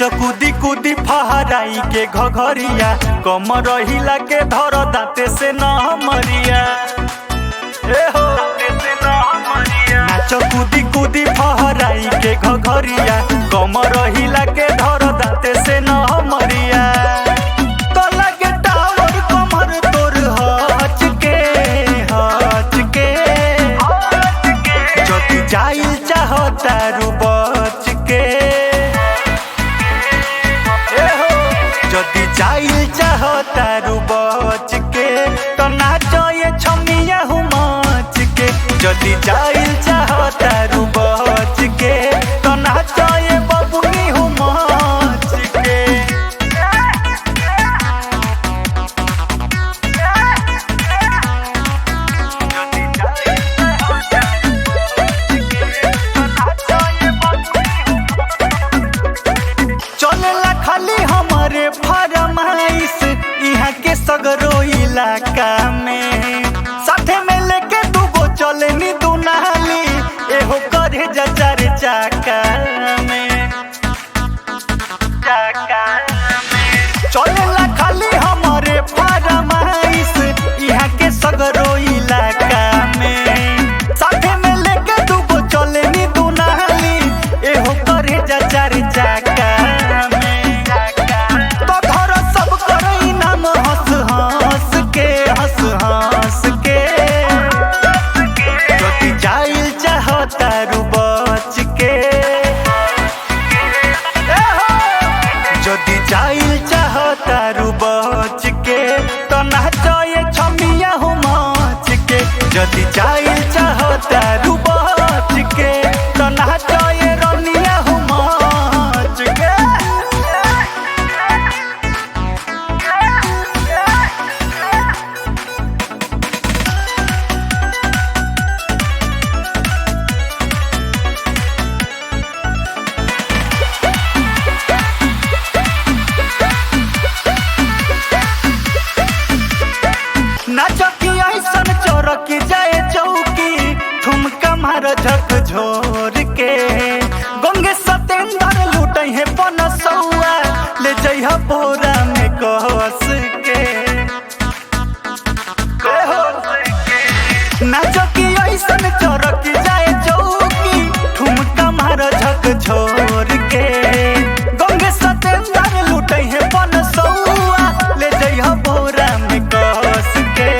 नाच कूदी कूदी फहराई के घघरिया कमर हिला के धर दाते से न मरिया। नाच कूदी कूदी फहराई के घघरिया कमर हिला के धर दाते से न मरिया। तो लगे टावर कमर तोर हच के जदि जाइल चाहता रू बच के जदि जाइल चाहता रू बच के तो नाच ये छमिया हूँ मच के। जदि जाइल चाहता रू बच के तो नाच ये बबुनी हूँ मच के। चलेला खाली हमारे फरमाइश यहाँ के सगरो इलाका में साथे में लेके दूगो चले नी दुनाली एहो करे जचार चाका में चलेला खाली हमारे फरमाइश यहाँ के सगरो इलाका में साथे में लेके दूगो चले नी दुनाली एहो करे जचार चाका तारू बच के। जदि जाइल चाहता रू बच के तो नाच ये छमिया हूँ मच के। जदि जाइल चाहता रू बच के तो नाच ये रनिया हूँ मच के। चौरकी जाए चौकी ठुमका मार झक झोर के गंगे सतेंद्र लूटे है पनसौआ ले जइहा बोरा में कस के। नाचकी ऐसन चौरकी जाए चौकी ठुमका मार झक झोर के गंगे सतेंद्र लूटे है पनसौआ ले जइहा बोरा में कस के।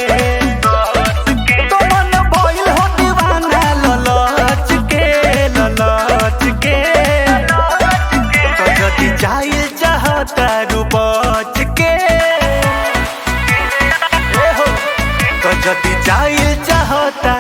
जाइल चाहता रू बच के तो जदि जाइल चाहता